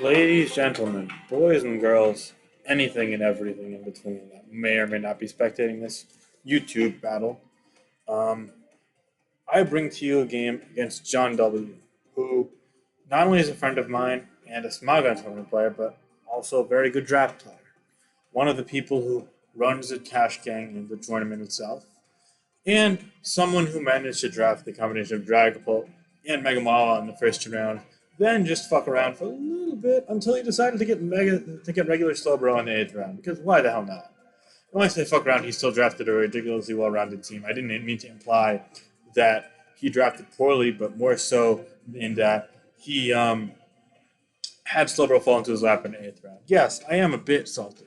Ladies, gentlemen, boys and girls, anything and everything in between that may or may not be spectating this YouTube battle, um, I bring to you a game against John W., who not only is a friend of mine and a Smagan tournament player, but also a very good draft player. One of the people who runs the cash gang in the tournament itself, and someone who managed to draft the combination of Dragapult and Megamala in the first round, then just fuck around for a little bit until he decided to get regular Slowbro in the eighth round. Because why the hell not? When I say fuck around, he still drafted a ridiculously well-rounded team. I didn't mean to imply that he drafted poorly, but more so in that he had Slowbro fall into his lap in the eighth round. Yes, I am a bit salty.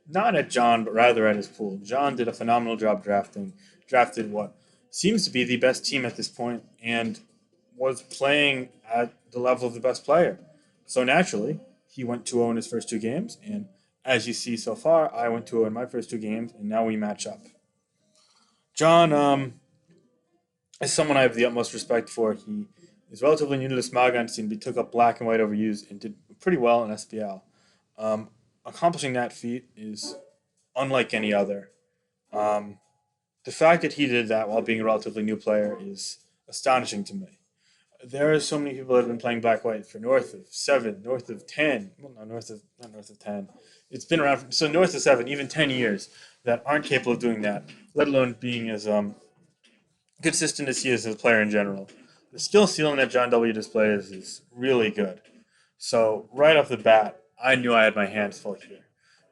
Not at John, but rather at his pool. John did a phenomenal job drafting. Drafted what seems to be the best team at this point, and was playing at the level of the best player. So naturally, he went 2-0 in his first two games, and as you see so far, I went 2-0 in my first two games, and now we match up. John is someone I have the utmost respect for. He is relatively new to the Smagan scene, but he took up black and white overused and did pretty well in SPL. Accomplishing that feat is unlike any other. Um, the fact that he did that while being a relatively new player is astonishing to me. There are so many people that have been playing black white for north of 7, north of 10. Well, no, not north of 10. It's been around so north of 7, even 10 years, that aren't capable of doing that. Let alone being as consistent as he is as a player in general. The skill ceiling that John W displays is really good. So right off the bat, I knew I had my hands full here.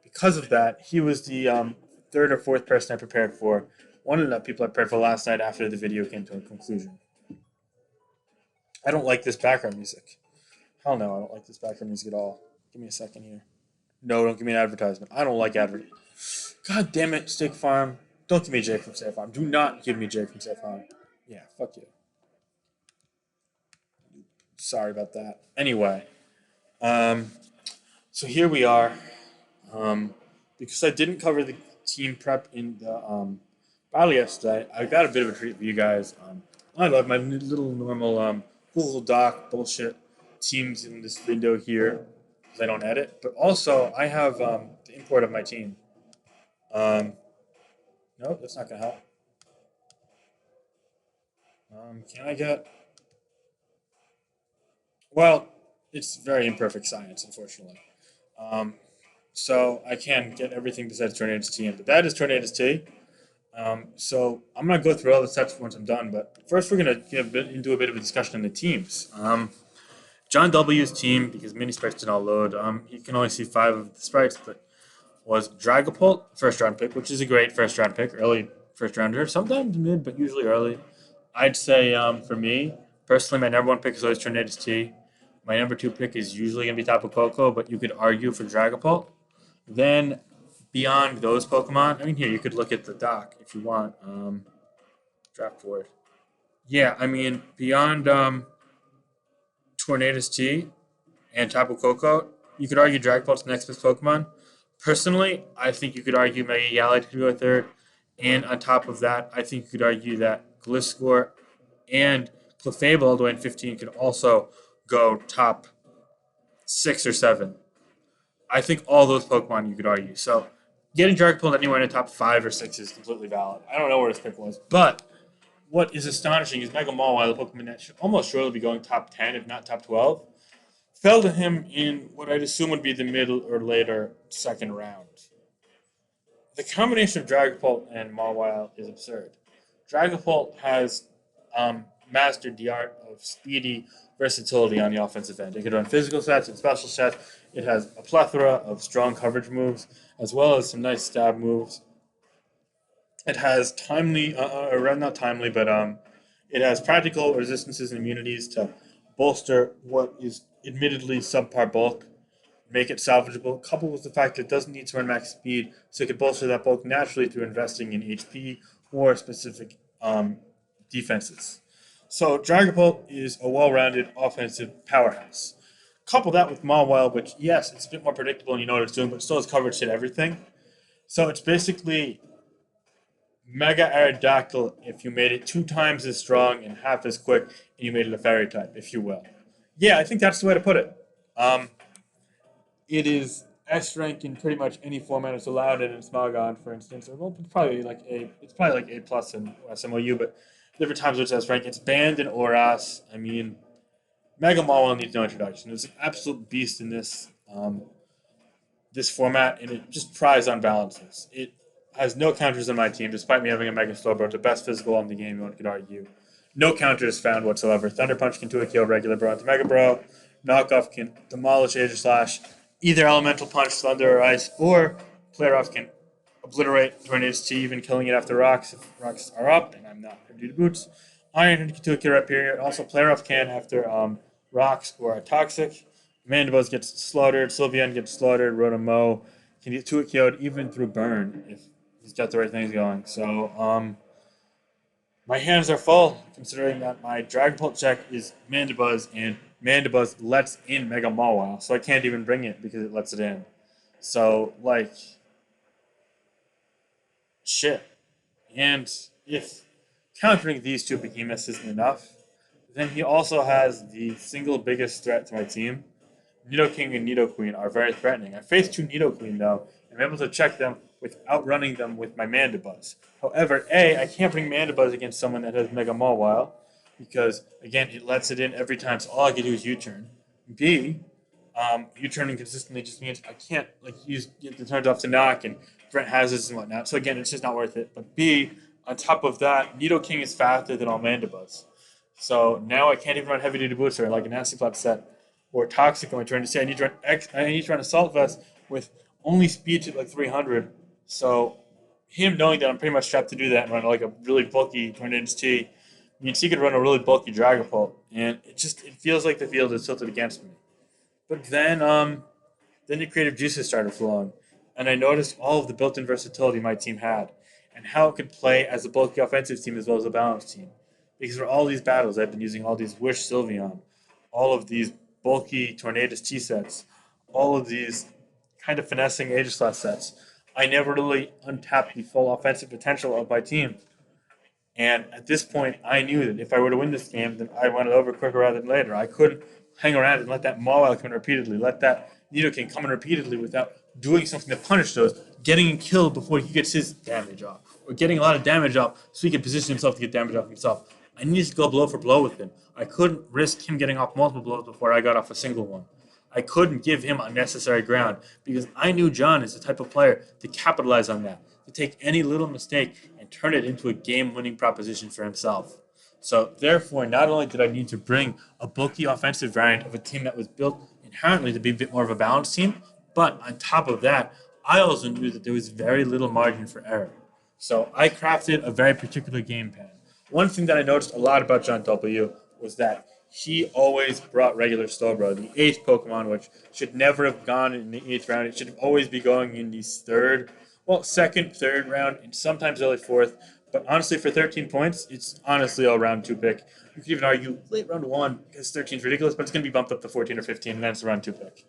Because of that, he was the third or fourth person I prepared for. One of the people I prepared for last night after the video came to a conclusion. I don't like this background music. Hell no, I don't like this background music at all. Give me a second here. No, don't give me an advertisement. I don't like advertisement. God damn it, State Farm. Don't give me Jake from State Farm. Do not give me Jake from State Farm. Yeah, fuck you. Sorry about that. Anyway, um, so here we are. Um, because I didn't cover the team prep in the battle yesterday, I got a bit of a treat for you guys. I love my little normal Google Doc bullshit teams in this window here because I don't edit. But also, I have the import of my team. Um, no, that's not going to help. Can I get. Well, it's very imperfect science, unfortunately. Um, so I can get everything besides Tornado's T in. But that is Tornado's T. So I'm gonna go through all the steps once I'm done, but first we're gonna do a bit of a discussion on the teams. John W's team, because mini sprites did not load, you can only see 5 of the sprites, but was Dragapult, first round pick, which is a great first round pick, early first rounder, sometimes mid, but usually early. I'd say for me personally, my number one pick is always Tornado's T. My number two pick is usually gonna be Tapu Koko, but you could argue for Dragapult. Then beyond those Pokemon, I mean, here you could look at the doc if you want. Draft board. Yeah, I mean, beyond Tornadus T and Tapu Koko, you could argue Dragapult's the next best Pokemon. Personally, I think you could argue Mega Yalite could go third. And on top of that, I think you could argue that Gliscor and Clefable all the way in 15 could also go top 6 or 7. I think all those Pokemon you could argue. So getting Dragapult anywhere in the top 5 or 6 is completely valid. I don't know where his pick was, but what is astonishing is Mega Mawile, the Pokemon that should almost surely be going top 10, if not top 12, fell to him in what I'd assume would be the middle or later second round. The combination of Dragapult and Mawile is absurd. Dragapult has mastered the art of speedy versatility on the offensive end. It can run physical stats and special stats. It has a plethora of strong coverage moves, as well as some nice stab moves. It has timely, or not timely, but it has practical resistances and immunities to bolster what is admittedly subpar bulk, make it salvageable, coupled with the fact that it doesn't need to run max speed, so it can bolster that bulk naturally through investing in HP or specific defenses. So Dragapult is a well-rounded offensive powerhouse. Couple that with Mawile, which yes, it's a bit more predictable and you know what it's doing, but still has coverage to everything. So it's basically Mega Aerodactyl if you made it 2 times as strong and half as quick, and you made it a fairy type, if you will. Yeah, I think that's the way to put it. Um, It is S rank in pretty much any format it's allowed in Smogon, for instance. Or well, it's probably like A plus in SMOU, but different times it's S rank. It's banned in ORAS. I mean, Mega Mall needs no introduction. It's an absolute beast in this format, and it just tries on balances. It has no counters on my team, despite me having a Mega Slowbro, the best physical on the game, one could argue. No counters found whatsoever. Thunder Punch can 2 kill regular bro into Mega Bro. Knockoff can demolish Aegis Slash. Either Elemental Punch, Thunder, or Ice, or Player Off can obliterate Tornado's T, even killing it after rocks if rocks are up, and I'm not going to do the boots. Iron can 2 kill right period. Also, Player Off can after rocks or a Toxic. Mandibuzz gets slaughtered. Sylveon gets slaughtered. Rotomo can get 2 killed even through burn if he's got the right things going. So my hands are full considering that my Dragon Pult check is Mandibuzz and Mandibuzz lets in Mega Mawile, so I can't even bring it because it lets it in. So like shit. And if countering these two behemoths isn't enough, then he also has the single biggest threat to my team. Nidoking and Nidoqueen are very threatening. I faced two Nidoqueen though, and I'm able to check them without running them with my Mandibuzz. However, A, I can't bring Mandibuzz against someone that has Mega Mawile, because again, it lets it in every time, so all I can do is U-turn. B, U-turning consistently just means I can't like use get the turns off to knock and prevent hazards and whatnot. So again, it's just not worth it. But B, on top of that, Nidoking is faster than all Mandibuzz. So now I can't even run heavy duty booster like a nasty plot set or toxic. I'm trying to say I need to run I need to run assault vest with only speed to like 300. So him knowing that I'm pretty much trapped to do that and run like a really bulky Tornado T means he could run a really bulky Dragapult, and it feels like the field is tilted against me. But then the creative juices started flowing, and I noticed all of the built-in versatility my team had, and how it could play as a bulky offensive team as well as a balanced team. Because for all these battles, I've been using all these Wish Sylveon, all of these bulky Tornadus T sets, all of these kind of finessing Aegislash sets. I never really untapped the full offensive potential of my team. And at this point, I knew that if I were to win this game, then I won it over quicker rather than later. I couldn't hang around and let that Mawile come in repeatedly, let that Nidoking come in repeatedly without doing something to punish those, getting killed before he gets his damage off, or getting a lot of damage off so he can position himself to get damage off himself. I needed to go blow for blow with him. I couldn't risk him getting off multiple blows before I got off a single one. I couldn't give him unnecessary ground because I knew John is the type of player to capitalize on that, to take any little mistake and turn it into a game winning proposition for himself. So, therefore, not only did I need to bring a bulky offensive variant of a team that was built inherently to be a bit more of a balanced team, but on top of that, I also knew that there was very little margin for error. So, I crafted a very particular game plan. One thing that I noticed a lot about John W was that he always brought regular Slowbro, the eighth Pokemon, which should never have gone in the eighth round. It should always be going in the second, third round, and sometimes early fourth. But honestly, for 13 points, it's honestly all round two pick. You could even argue late round one because 13 is ridiculous, but it's going to be bumped up to 14 or 15, and then it's a round two pick.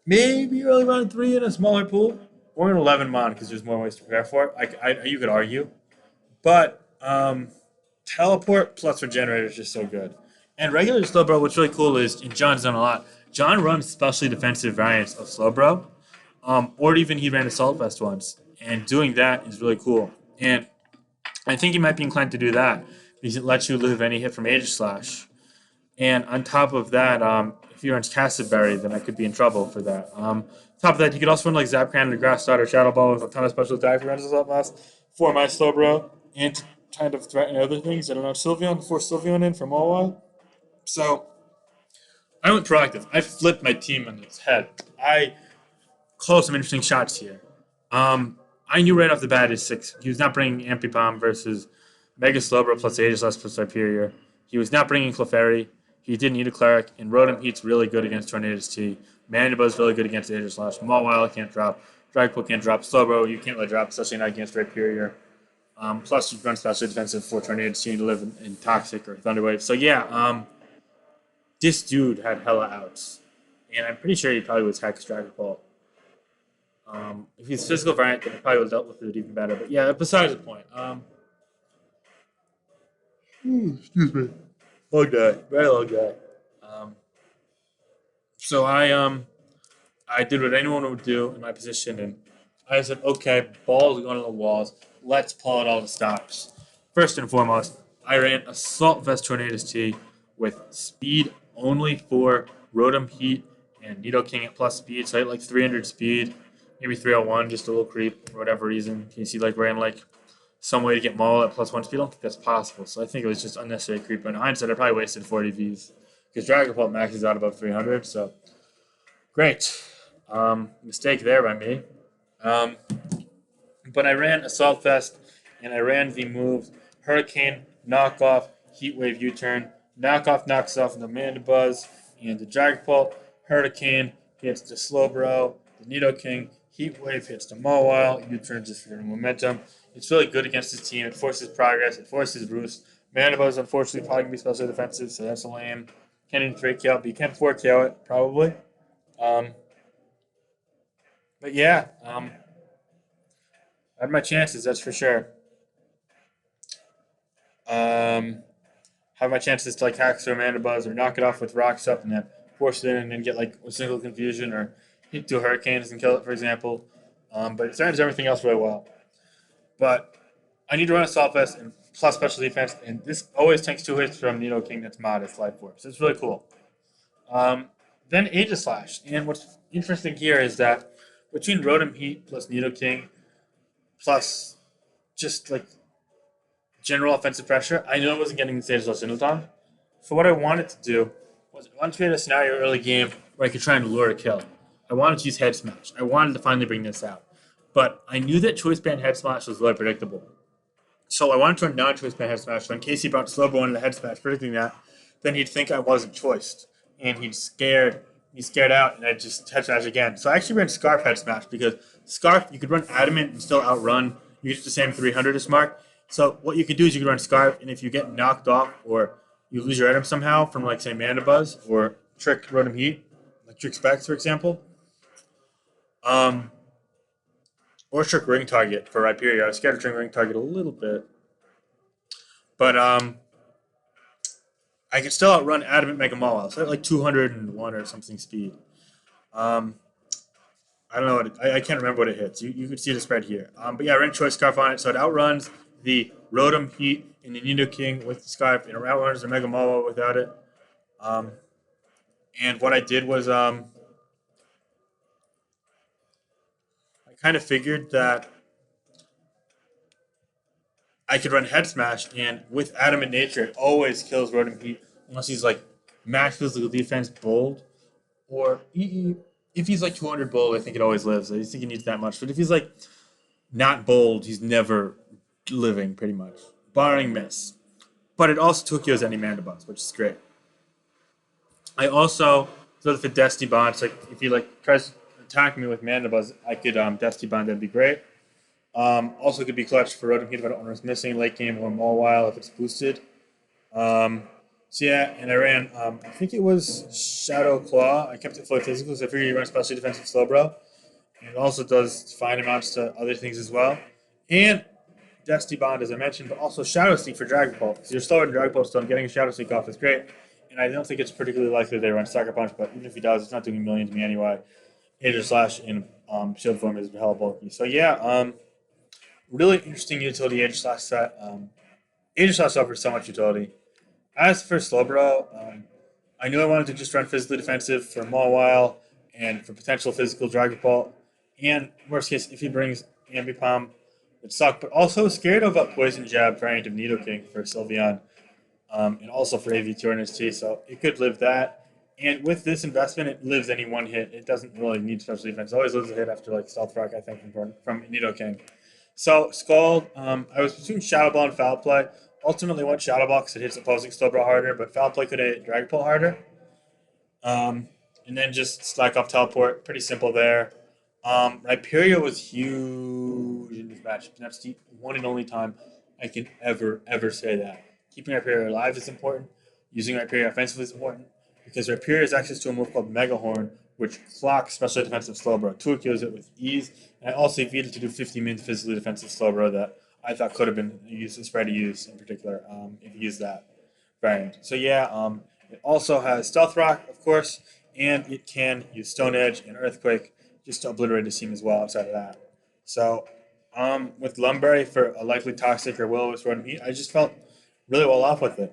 Maybe early round three in a smaller pool, or an 11 mon because there's more ways to prepare for it. You could argue. But teleport plus regenerator is just so good. And regular Slowbro, what's really cool is, and John's done a lot, John runs specially defensive variants of Slowbro, or even he ran Assault Vest once. And doing that is really cool. And I think he might be inclined to do that because it lets you live any hit from Aegislash. And on top of that, if he runs Castleberry, then I could be in trouble for that. Top of that, you could also run like Zap Cannon, Grass Dot, or Shadow Ball with a ton of special attack runs as last for my Slowbro and to kind of threaten other things. I don't know, Sylveon, force Sylveon in for Mawile. So I went proactive. I flipped my team on its head. I called some interesting shots here. I knew right off the bat his six. He was not bringing Ampipom versus Mega Slowbro plus Aegislash plus Hyperior. He was not bringing Clefairy. He didn't need a Cleric. And Rotom Heat's really good against Tornadus T. Mandibuzz really good against Aegislash. Mawile can't drop. Dragapult can't drop. Slowbro you can't really drop, especially not against Hyperior. Plus, you run special defensive for Tornadus T to live in Toxic or Thunderwave. So yeah, this dude had hella outs. And I'm pretty sure he probably was Hex Dragapult. If he's physical variant, then I probably would have dealt with it even better. But yeah, besides the point. Excuse me. Long guy, very long guy. Um, so I I did what anyone would do in my position, and I said, okay, balls going to the walls. Let's pull out all the stops. First and foremost, I ran Assault Vest Tornadoes T with speed only for Rotom Heat and Nido King at plus speed. So I had like 300 speed, maybe 301, just a little creep for whatever reason. You see, like, ran like some way to get Maul at plus one speed. I don't think that's possible. So I think it was just unnecessary creep. In hindsight, I probably wasted 40 Vs because Dragon Ball maxes out about 300. So great. Mistake there by me. Um, but I ran Assault Vest and I ran the moves Hurricane, Knockoff, Heat Wave U turn. Knockoff knocks off the Mandibuzz and the Dragapult. Hurricane hits the Slowbro, the Nido King. Heat Wave hits the Mawile. U turn just for momentum. It's really good against his team. It forces progress. It forces roost. Mandibuzz, unfortunately, probably going to be special defensive, so that's a lame. Can't even 3 KO, but you can 4 KO it, probably. Um, but yeah, I had my chances, that's for sure. Um, have my chances to like hack through Amanda Buzz or knock it off with rocks up and then force it in and then get like a single confusion or hit two hurricanes and kill it, for example. But it turns everything else really well. But I need to run a Assault Vest and plus special defense, and this always takes 2 hits from Nido King that's modest life force. It's really cool. Um, then Aegislash. And what's interesting here is that between Rotom Heat plus Nido King plus just like general offensive pressure, I knew I wasn't getting the status of Singleton. So what I wanted to do was I wanted to create a scenario early game where I could try and lure a kill. I wanted to use Head Smash. I wanted to finally bring this out. But I knew that Choice Band Head Smash was really predictable. So I wanted to run non-choice band head smash. So in case he brought Slowbro into the head smash, predicting that, then he'd think I wasn't choiced, and he's scared out, and I'd just head smash again. So I actually ran Scarf head smash because Scarf you could run Adamant and still outrun. You get the same 300 mark. So what you could do is you could run Scarf, and if you get knocked off or you lose your item somehow from like say Mana Buzz or Trick Rotom Heat, like Trick Specs for example, um, or Trick Ring Target for Rhyperior. I was scared of Trick Ring Target a little bit, but I can still outrun Adamant Mega Mawile. So I have like 201 or something speed. Um, I don't know I can't remember what it hits. You can see the spread here. But yeah, I ran Choice Scarf on it, so it outruns the Rotom Heat and the Nido King with the Scarf, and it outruns the Mega Mawile without it. Um, and what I did was I kind of figured that I could run Head Smash, and with Adamant Nature, it always kills Rotom Heat unless he's like max physical defense, bold, or if he's like 200 bold, I think it always lives. I just think he needs that much. But if he's like not bold, he's never living pretty much, barring miss. But it also Tokyo's any mana boss, which is great. I also so the Dusty Bond. So like if he like tries to attack me with mana buzz, I could Dusty Bond. That'd be great. Also could be clutch for Rotom Heat if I don't want to miss late game or Mawile if it's boosted. Um, so yeah, and I ran. I think it was Shadow Claw. I kept it fully physical, so I figured you run especially defensive Slowbro. And it also does fine amounts to other things as well. And Dusty Bond, as I mentioned, but also Shadow Sneak for Dragon Ball. Because you're slower than Dragon Ball still, and getting a Shadow Sneak off is great. And I don't think it's particularly likely they run Sucker Punch, but even if he does, it's not doing a million to me anyway. Aether Slash in Shield form is hella bulky. So yeah, really interesting utility Aether Slash set. Aether Slash offers so much utility. As for Slowbro, I knew I wanted to just run physically defensive for a while and for potential physical Dragon Ball. And worst case, if he brings Ambipom, it suck. But also scared of a Poison Jab variant of Nido King for Sylveon, and also for AV2 and ST. So it could live that. And with this investment, it lives any one hit. It doesn't really need special defense. It always lives a hit after like Stealth Rock, I think, from Nido King. So Scald, I was between Shadow Ball and Foul Play. Ultimately, went Shadow Ball because it hits opposing Slowbro harder, but Foul Play could hit Dragon Ball harder. Um, and then just slack off teleport. Pretty simple there. Hyperia was huge in this match. That's the one and only time I can ever say that. Keeping Hyperia alive is important. Using Hyperia offensively is important because Hyperia has access to a move called Mega Horn, which clocks special defensive Slowbro. Two kills it with ease, and I also needed to do 50 minutes physically defensive Slowbro that I thought could have been used, spread to use in particular if you use that variant. So yeah, it also has Stealth Rock, of course, and it can use Stone Edge and Earthquake just to obliterate his team as well outside of that. So, with Lumberry for a likely Toxic or Will-O-Wisp Rotom Heat, I just felt really well off with it.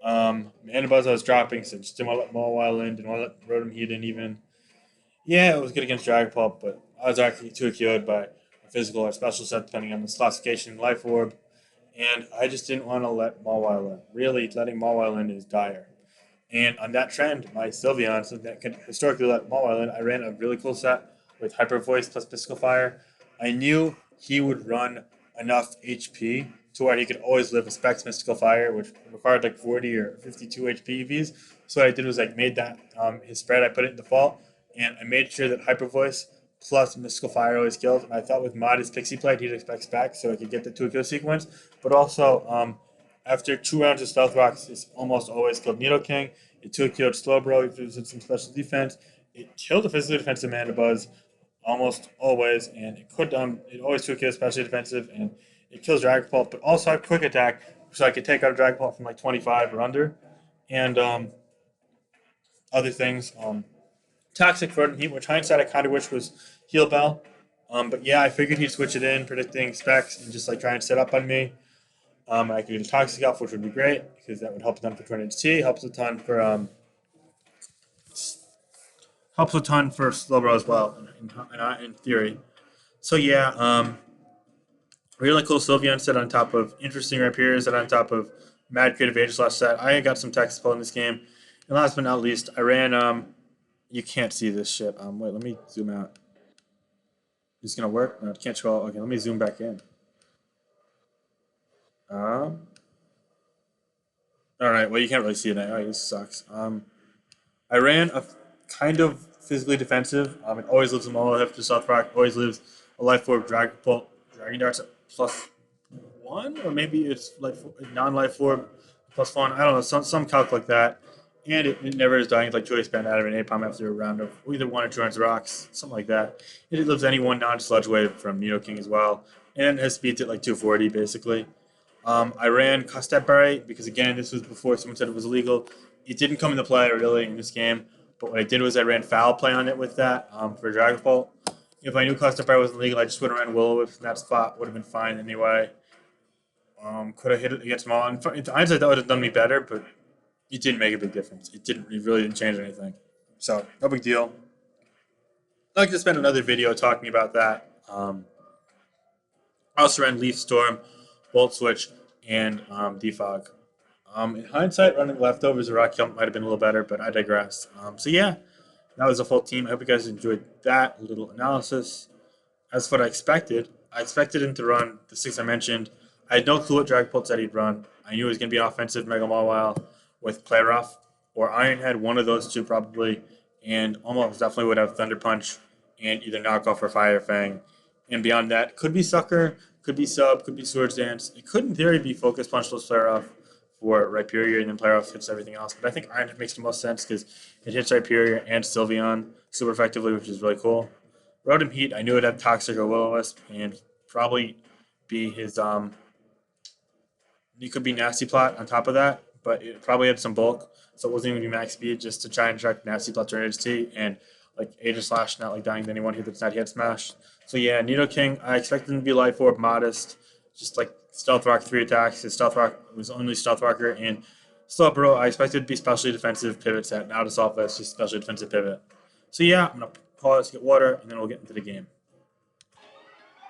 Manabuzz I was dropping, so just didn't want to let Mawile in, didn't want to let Rotom Heat in even. Yeah, it was good against Dragapult, but I was actually too KO'd by a physical or special set depending on the classification and Life Orb, and I just didn't want to let Mawile in. Really, letting Mawile in is dire. And on that trend, my Sylveon, something that could historically let Mawile in, I ran a really cool set with Hyper Voice plus Mystical Fire. I knew he would run enough HP to where he could always live with Specs Mystical Fire, which required like 40 or 52 HP EVs. So what I did was I made that his spread, I put it in default, and I made sure that Hyper Voice plus Mystical Fire always killed. And I thought with Modest Pixie Plate, he'd expect Specs, so I could get the 2 kill sequence. But also, after 2 rounds of Stealth Rocks, it's almost always killed Nidoking. It 2 killed Slowbro if it was in some special defense. It killed the physically defensive Mandibuzz almost always, and it always 2 kills specially defensive, and it kills Dragapult, but also I have Quick Attack, so I could take out a Dragapult from like 25 or under, and other things. Toxic Verdant Heat, which hindsight I kind of wish was Heal Bell. But yeah, I figured he'd switch it in, predicting specs, and just like try and set up on me. I could get a Toxic Elf, which would be great because that would help a ton for Tornado T. Helps a ton for Slowbro as well, in theory. So yeah, really cool Sylveon set on top of interesting Rhyperior set on top of Mad Creative Ageless set. I got some text pull in this game. And last but not least, I ran. You can't see this shit. Wait, let me zoom out. Is it gonna work? No, it can't show. Okay, let me zoom back in. Um, all right. Well, you can't really see it now. Oh, this sucks. I ran a kind of physically defensive. It always lives in Molo after South Rock. Always lives a Life Orb Dragon Darts at +1, or maybe it's like non-Life Orb +1. I don't know, some calc like that. And it never is dying. It's like Choice Band out of an Napalm after a round of either 1 or 2 rounds of rocks, something like that. And it lives any one non-sludge wave from Nidoking as well. And it has speeds at like 240 basically. I ran Custap Berry because again, this was before someone said it was illegal. It didn't come into play really in this game, but what I did was I ran Foul Play on it with that for Dragon Ball. If I knew Custap Berry wasn't legal, I just would have ran Will-O-Wisp in that spot. Would have been fine anyway. Could have hit it against them all. In hindsight, that would have done me better, but it didn't make a big difference. It really didn't change anything. So no big deal. I'd like to spend another video talking about that. I also ran Leaf Storm, Bolt Switch, and Defog. In hindsight, running leftovers of Rock Kill might have been a little better, but I digress. So yeah, that was a full team. I hope you guys enjoyed that little analysis. As for what I expected him to run the 6 I mentioned. I had no clue what Dragapult said he'd run. I knew it was going to be an offensive Mega Mawile with Play Rough or Iron Head, one of those two probably, and almost definitely would have Thunder Punch and either Knockoff or Fire Fang. And beyond that, could be Sucker, could be Sub, could be Swords Dance. It could in theory be Focus Punch plus Play Rough for Rhyperior, and then Play Rough hits everything else. But I think Iron Head makes the most sense because it hits Rhyperior and Sylveon super effectively, which is really cool. Rotom Heat, I knew it'd have Toxic or Will-O-Wisp, and probably be his it could be Nasty Plot on top of that, but it probably had some bulk, so it wasn't even gonna be max speed just to try and track Nasty Plot to T and like Aegis Slash not like dying to anyone hit that's not hit smash. So yeah, Nidoking, I expected him to be Life Orb modest, just like Stealth Rock 3 attacks. His Stealth Rock was only Stealth Rocker, and Slowbro, I expected it to be specially defensive pivot set. Now to solve this, just specially defensive pivot. So yeah, I'm gonna pause, get water, and then we'll get into the game.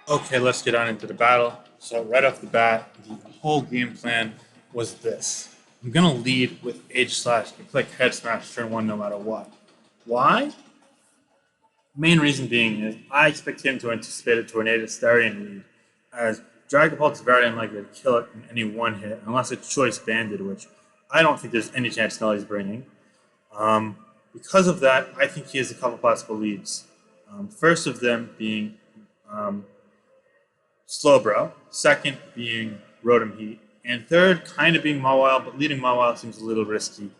Okay, let's get on into the battle. So right off the bat, the whole game plan was this. I'm gonna lead with H slash and click head smash turn 1 no matter what. Why? Main reason being is I expect him to anticipate a Tornado Starion lead, as Dragapult's very unlikely to kill it in any one hit unless it's Choice Banded, which I don't think there's any chance Nelly's bringing. Um, because of that, I think he has a couple possible leads. First of them being um, Slowbro, second being Rotom Heat, and third kind of being Mawile, but leading Mawile seems a little risky,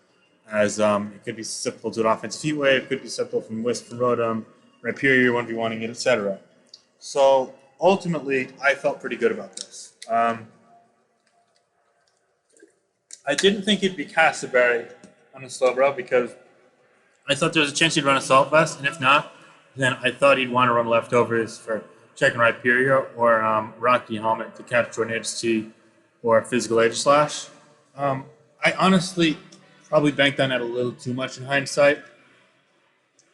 as it could be susceptible to an offensive heat wave, could be susceptible from Wisp from Rotom, Rhyperior 1v1ing it, etc. So ultimately, I felt pretty good about this. I didn't think it'd be Castleberry on a Slowbro because I thought there was a chance he'd run Assault Vest, and if not, then I thought he'd want to run Leftovers for Check and Rhyperior or Rocky Helmet to catch Tornado's T or Physical Age Slash. Um, I honestly probably banked on that a little too much in hindsight.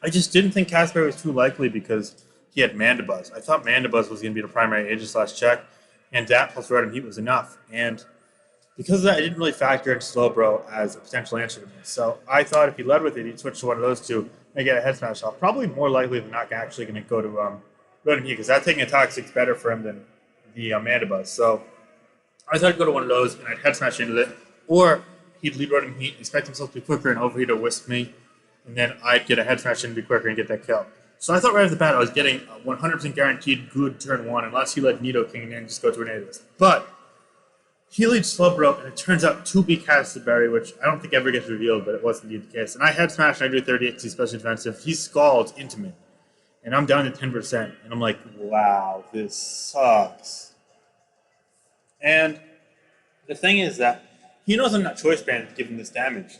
I just didn't think Casper was too likely because he had Mandibuzz. I thought Mandibuzz was going to be the primary Aegis slash check, and that plus Rotom Heat was enough. And because of that, I didn't really factor in Slowbro as a potential answer to me. So I thought if he led with it, he'd switch to one of those two and get a head smash off. Probably more likely than not actually going to go to Rotom Heat because that taking a Toxic's better for him than the Mandibuzz. So I thought I'd go to one of those and I'd head smash into it. Or he'd lead Rotom Heat, expect himself to be quicker and overheat or wisp me, and then I'd get a head smash in and be quicker and get that kill. So I thought right off the bat I was getting a 100% guaranteed good turn one unless he let Nidoking and then just go Tornadoes. But he leads Slowbro, and it turns out to be Castleberry, which I don't think ever gets revealed, but it was indeed the case. And I head smash and I do 38 because he's special defensive. He scalds into me, and I'm down to 10%. And I'm like, wow, this sucks. And the thing is that he knows I'm not choice banned given this damage.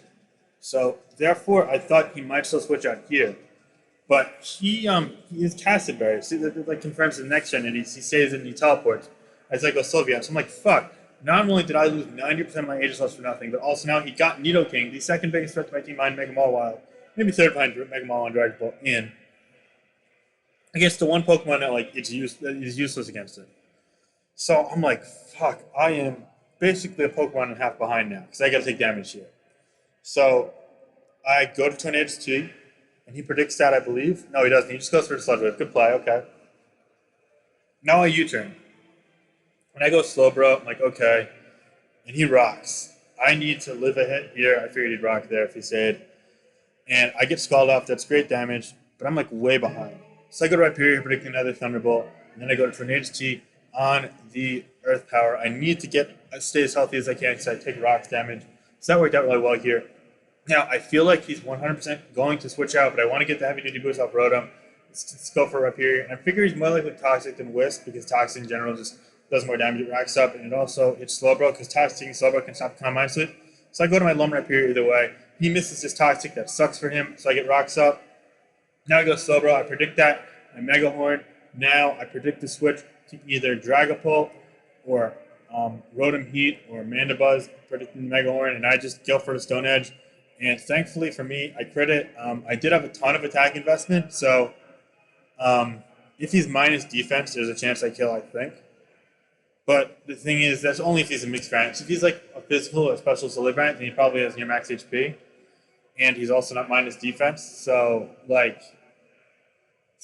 So therefore, I thought he might still switch out here. But he is Castleberry. See, that like confirms the next gen, and he saves it and he teleports as I go Sylveon. So I'm like, fuck. Not only did I lose 90% of my Aegis loss for nothing, but also now he got Nidoking, the second biggest threat to my team behind Mega Mall Wild, maybe third behind Mega Mall and Dragon Ball, in against the one Pokemon that like is useless against it. So I'm like, fuck, I am basically a Pokemon and a half behind now because I got to take damage here. So I go to Tornado's T, and he predicts that, I believe. No, he doesn't. He just goes for the Sludge Wave. Good play, okay. Now I U-turn. When I go Slowbro, I'm like, okay. And he rocks. I need to live a hit here. I figured he'd rock there if he stayed. And I get Scald off. That's great damage. But I'm like way behind. So I go to Rhyperior, predicting another Thunderbolt. And then I go to Tornado's T on the Earth Power. I need to stay as healthy as I can because I take rocks damage. So that worked out really well here. Now, I feel like he's 100% going to switch out, but I want to get the heavy duty boost off Rotom. Let's go for Rhyperior. And I figure he's more likely Toxic than Wisp because Toxic in general just does more damage, it racks up, and it also hits Slowbro because Toxic and Slowbro can stop Combine Sleep. So I go to my Lum Rhyperior either way. He misses his Toxic, that sucks for him, so I get rocks up. Now I go Slowbro, I predict that. I Mega Horn. Now I predict the switch to either Dragapult or Rotom Heat or Mandibuzz, predicting the Mega Horn, and I just go for the Stone Edge. And thankfully for me, I crit it. I did have a ton of attack investment, so if he's minus defense, there's a chance I kill, I think. But the thing is, that's only if he's a mixed variant. So if he's like a physical or special silly variant, then he probably has near max HP. And he's also not minus defense. So, like,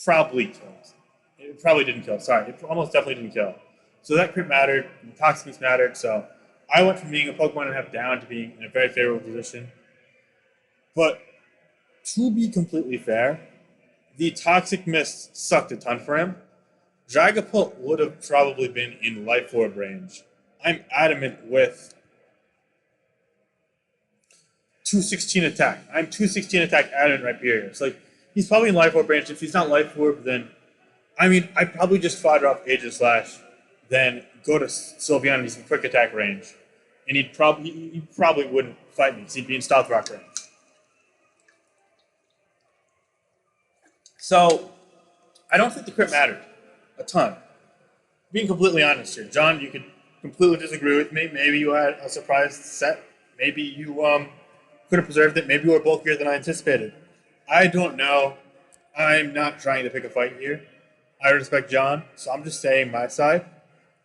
probably kills. It probably didn't kill. Sorry, it almost definitely didn't kill. So that crit mattered. The Toxicness mattered. So I went from being a Pokemon and a half down to being in a very favorable position. But to be completely fair, the Toxic Mist sucked a ton for him. Dragapult would have probably been in Life Orb range. I'm adamant with 216 attack. I'm 216 attack adamant right here. It's like, he's probably in Life Orb range. If he's not Life Orb, then, I mean, I'd probably just fire off Aegis Slash, then go to Sylveon and he's in quick attack range. And he probably wouldn't fight me because he'd be in Stealth Rock range. So, I don't think the crit mattered a ton. Being completely honest here, John, you could completely disagree with me. Maybe you had a surprise set. Maybe you could have preserved it. Maybe you were bulkier than I anticipated. I don't know. I'm not trying to pick a fight here. I respect John, so I'm just saying my side.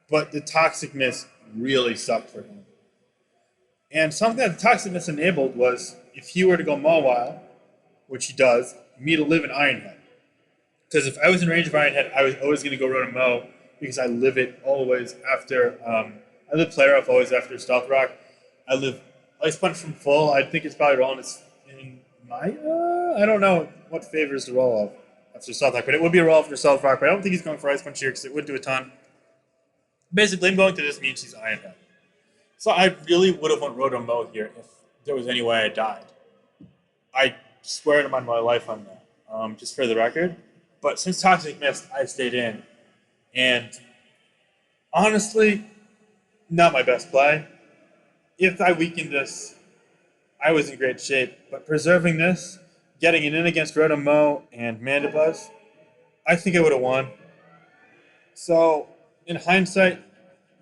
But the Toxicness really sucked for him. And something that the Toxicness enabled was if he were to go Mawile, which he does, me to live in Iron Head. Because if I was in range of Iron Head, I was always going to go Rotom Mow because I live it always after. I live Player Off always after Stealth Rock. I live Ice Punch from full. I think it's probably rolling in my. I don't know what favors the roll of after Stealth Rock, but it would be a roll after Stealth Rock. But I don't think he's going for Ice Punch here because it would do a ton. Basically, him going to this means he's Iron Head. So I really would have went Rotom Mow here if there was any way I died. I swear to my life on that, just for the record. But since Toxic missed, I stayed in. And honestly, not my best play. If I weakened this, I was in great shape. But preserving this getting it in against Rotomo and Mandibuzz, I think I would have won. So, in hindsight,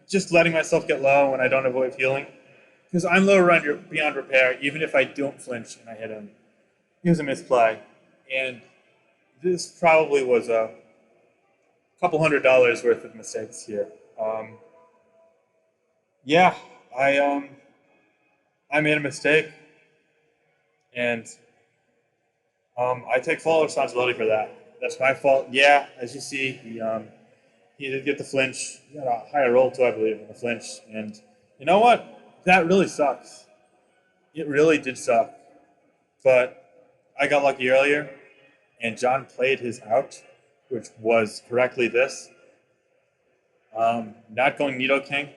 just letting myself get low when I don't have a way of healing, because I'm low around beyond repair, even if I don't flinch and I hit him. It was a misplay, and this probably was a couple $100 worth of mistakes here. Um, yeah, I made a mistake, and I take full responsibility for that. That's my fault. Yeah, as you see, he did get the flinch. He got a higher roll too, I believe, in the flinch. And you know what? That really sucks. It really did suck. But I got lucky earlier, and John played his out, which was correctly this. Not going Nido King,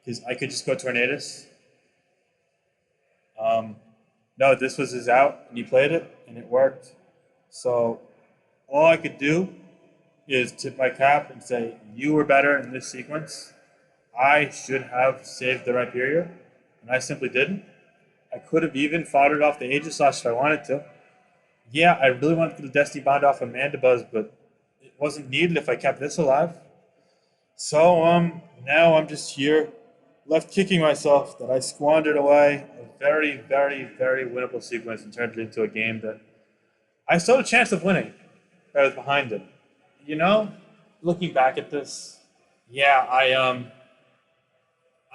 because I could just go Tornadus. Um, no, this was his out, and he played it, and it worked. So all I could do is tip my cap and say, you were better in this sequence. I should have saved the Rhyperior, and I simply didn't. I could have even fought it off the Aegislash if I wanted to. Yeah, I really wanted to get the Destiny Bond off of Mandibuzz, but it wasn't needed if I kept this alive. So now I'm just here, left kicking myself that I squandered away a very, very, very winnable sequence and turned it into a game that I still had a chance of winning. I was behind it. You know, looking back at this, yeah,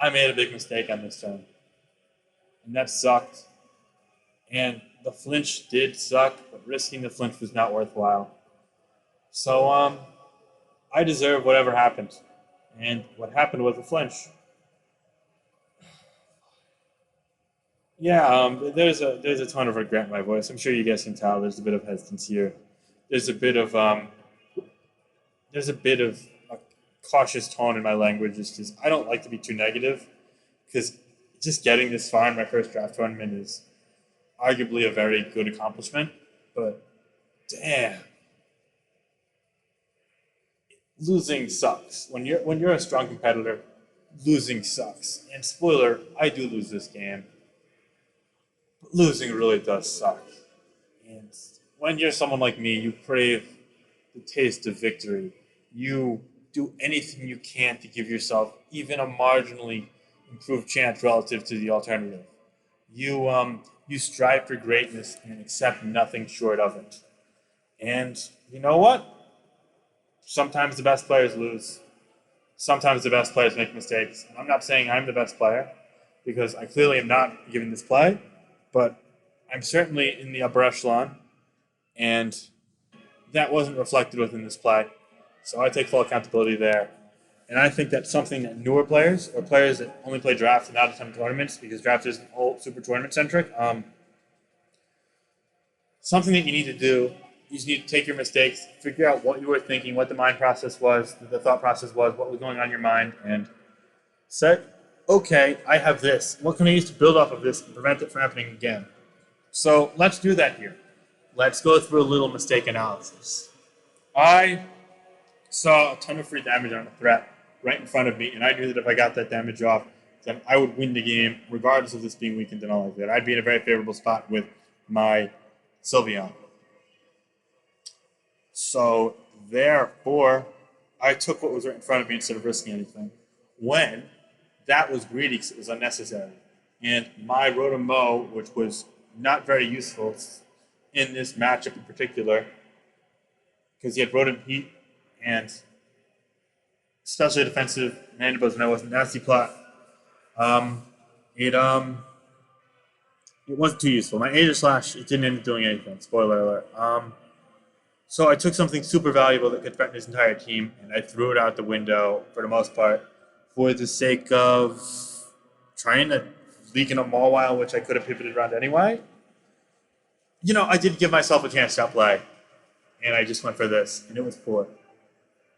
I made a big mistake on this turn, and that sucked. And the flinch did suck, but risking the flinch was not worthwhile. So I deserve whatever happened, and what happened was a flinch. Yeah, there's a ton of regret in my voice. I'm sure you guys can tell. There's a bit of hesitance here. There's a bit of there's a bit of a cautious tone in my language. It's just I don't like to be too negative because just getting this far in my first draft tournament is arguably a very good accomplishment. But damn, losing sucks. When you're a strong competitor, losing sucks. And spoiler, I do lose this game. But losing really does suck. And when you're someone like me, you crave the taste of victory. You do anything you can to give yourself even a marginally improved chance relative to the alternative. You strive for greatness and accept nothing short of it. And you know what? Sometimes the best players lose. Sometimes the best players make mistakes. I'm not saying I'm the best player because I clearly am not given this play, but I'm certainly in the upper echelon, and that wasn't reflected within this play. So I take full accountability there. And I think that's something that newer players or players that only play draft and not attend tournaments because draft isn't all super tournament centric. Something that you need to do. You just need to take your mistakes, figure out what you were thinking, what the mind process was, the thought process was, what was going on in your mind, and say, okay, I have this. What can I use to build off of this and prevent it from happening again? So let's do that here. Let's go through a little mistake analysis. I saw a ton of free damage on a threat right in front of me, and I knew that if I got that damage off, then I would win the game, regardless of this being weakened and all like that. I'd be in a very favorable spot with my Sylveon. So, therefore, I took what was right in front of me instead of risking anything. When that was greedy because it was unnecessary. And my Rotomo, which was not very useful in this matchup in particular, because he had Rotom Heat and especially defensive Mandibuzz, and I was a nasty plot. Um, it it wasn't too useful. My Aegislash, it didn't end up doing anything. Spoiler alert. So I took something super valuable that could threaten his entire team, and I threw it out the window for the most part, for the sake of trying to leak in a Mawile, which I could have pivoted around anyway. You know, I did give myself a chance to outplay, and I just went for this, and it was poor.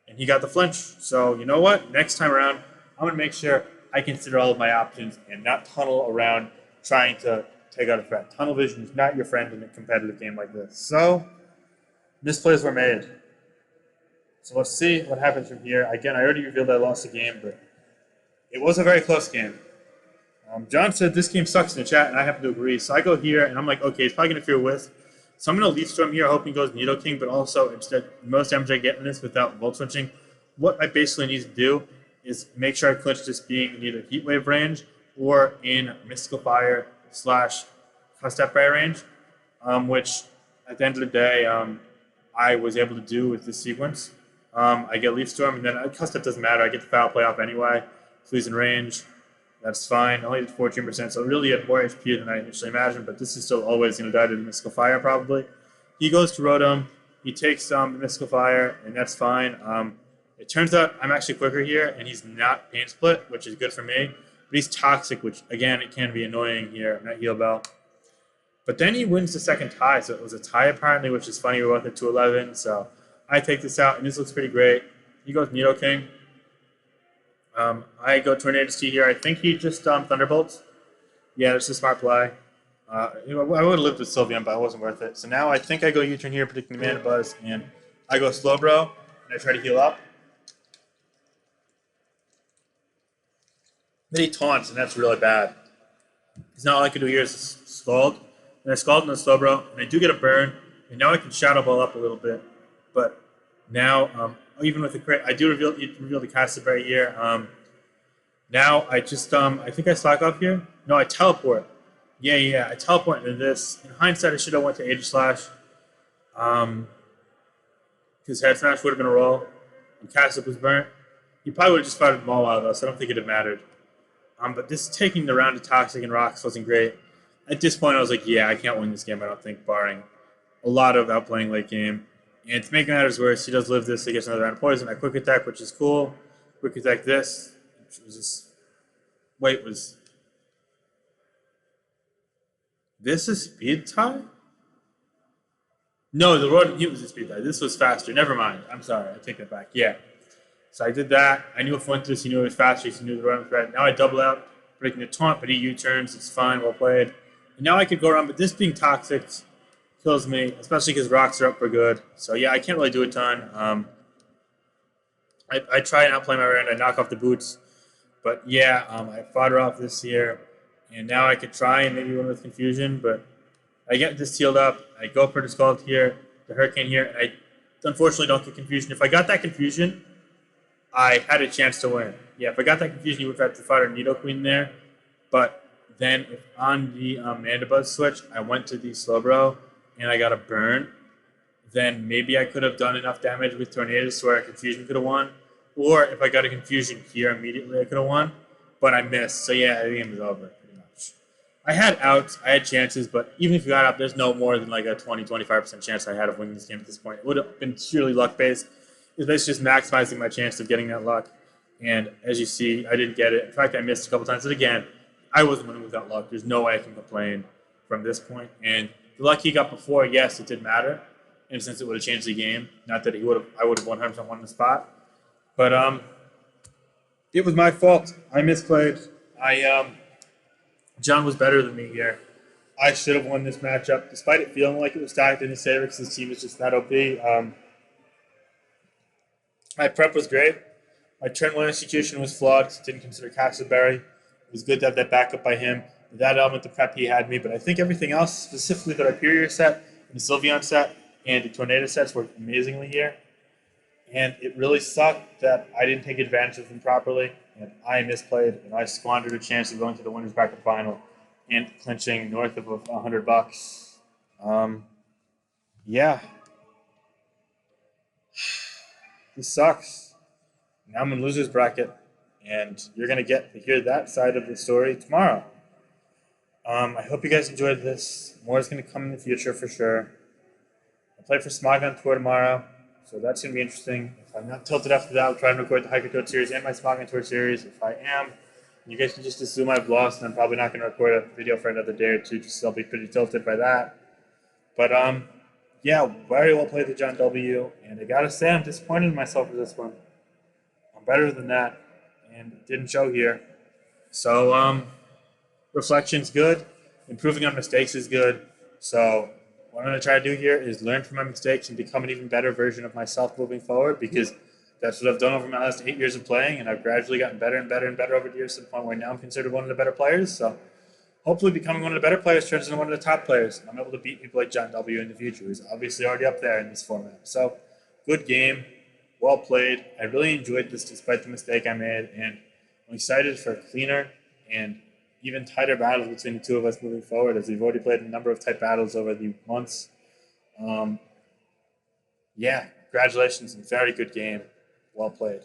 And he got the flinch. So you know what? Next time around, I'm going to make sure I consider all of my options and not tunnel around trying to take out a threat. Tunnel vision is not your friend in a competitive game like this. So misplays were made. So let's see what happens from here. Again, I already revealed I lost the game, but it was a very close game. John said this game sucks in the chat, and I happen to agree. So I go here, and I'm like, okay, it's probably going to feel with So I'm going to Leaf Storm here, hoping he goes Nidoking, but also instead, most damage I get in this without Volt Switching, what I basically need to do is make sure I clinch this being in either Heat Wave range or in Mystical Fire slash Step Fire range, which at the end of the day, I was able to do with this sequence. I get Leaf Storm, and then Step doesn't matter. I get the Foul Play off anyway. Fleas in range. That's fine. I only did 14%, so really had more HP than I initially imagined, but this is still always going to die to the Mystical Fire, probably. He goes to Rotom. He takes the Mystical Fire, and that's fine. It turns out I'm actually quicker here, and he's not Pain Split, which is good for me. But he's Toxic, which, again, it can be annoying here. Not Heal Bell. But then he wins the second tie, so it was a tie, apparently, which is funny. We're both at 211, so I take this out, and this looks pretty great. He goes Nidoking. I go Tornado T here. I think he just Thunderbolts. Yeah, that's a smart play. I would have lived with Sylveon, but it wasn't worth it. So now I think I go U-turn here, predicting the Mana Buzz, and I go Slowbro, and I try to heal up. Then he taunts, and that's really bad. Because now all I can do here is Scald. And I Scald in the Slowbro, and I do get a burn, and now I can Shadow Ball up a little bit. But now, even with the crit, I do reveal the Cassiberry here. Now I just, I think I slack off here. No, I teleport. Yeah, I teleport into this. In hindsight, I should have went to Age Slash. Because Head Smash would have been a roll. And Cassip was burnt. He probably would have just fired them all out, though, so I don't think it would have mattered. But this taking the round of Toxic and Rocks wasn't great. At this point, I was like, yeah, I can't win this game, I don't think, barring a lot of outplaying late game. And to make matters worse, he does live this, so he gets another round of poison. I quick attack, which is cool. Quick attack this, which was just... Wait, was... This is speed tie? No, the Rotom Heat was a speed tie. This was faster. Never mind. I'm sorry. I take that back. Yeah. So I did that. I knew if I went through this, he knew it was faster. He knew the Rotom was bad. Now I double out, breaking the taunt, but he U-turns. It's fine. Well played. And now I could go around, but this being Toxic kills me, especially because Rocks are up for good. So yeah, I can't really do a ton. I try and outplay my round. I knock off the boots. But yeah, I fought her off this year. And now I could try and maybe win with Confusion, but I get this healed up. I go for the Scald here, the Hurricane here, and I unfortunately don't get Confusion. If I got that Confusion, I had a chance to win. Yeah, if I got that Confusion, you would have had to fight a Nidoqueen there. But then if on the Mandibuzz switch, I went to the Slowbro and I got a burn, then maybe I could have done enough damage with Tornadoes where a Confusion could have won. Or if I got a Confusion here immediately, I could have won. But I missed. So yeah, the game was over pretty much. I had outs, I had chances, but even if you got out, there's no more than like a 20-25% chance I had of winning this game at this point. It would have been purely luck-based. It was basically just maximizing my chance of getting that luck. And as you see, I didn't get it. In fact, I missed a couple times. And again, I wasn't winning without luck. There's no way I can complain from this point. And the luck he got before, yes, it did matter. In a sense, it would have changed the game. Not that I would have 100% won the spot. But it was my fault. I misplayed. John was better than me here. I should have won this matchup, despite it feeling like it was stacked in his favor because his team is just that OP. My prep was great. My turn one execution was flawed because I didn't consider Castleberry. It was good to have that backup by him. With that element of prep, he had me. But I think everything else, specifically the Hyperior set, the Sylveon set, and the Tornado sets worked amazingly here. And it really sucked that I didn't take advantage of them properly. And I misplayed, and I squandered a chance of going to the winners bracket final and clinching north of $100. Yeah. This sucks. Now I'm in losers bracket, and you're gonna get to hear that side of the story tomorrow. I hope you guys enjoyed this. More is gonna come in the future for sure. I play for Smog on Tour tomorrow, so that's gonna be interesting. If I'm not tilted after that, I'll try and record the Hiker Toad series and my Smog on Tour series. If I am, you guys can just assume I've lost, and I'm probably not gonna record a video for another day or two, just so I'll be pretty tilted by that. But yeah, very well played the John W. And I gotta say, I'm disappointed in myself for this one. I'm better than that, and it didn't show here. So, reflection's good. Improving on mistakes is good. So, what I'm gonna try to do here is learn from my mistakes and become an even better version of myself moving forward, because that's what I've done over my last 8 years of playing, and I've gradually gotten better and better and better over the years to the point where now I'm considered one of the better players. So, hopefully becoming one of the better players turns into one of the top players. I'm able to beat people like John W. in the future, who's obviously already up there in this format. So, good game, well played. I really enjoyed this despite the mistake I made, and I'm excited for a cleaner and even tighter battles between the two of us moving forward, as we've already played a number of tight battles over the months. Um, yeah, congratulations, very good game, well played.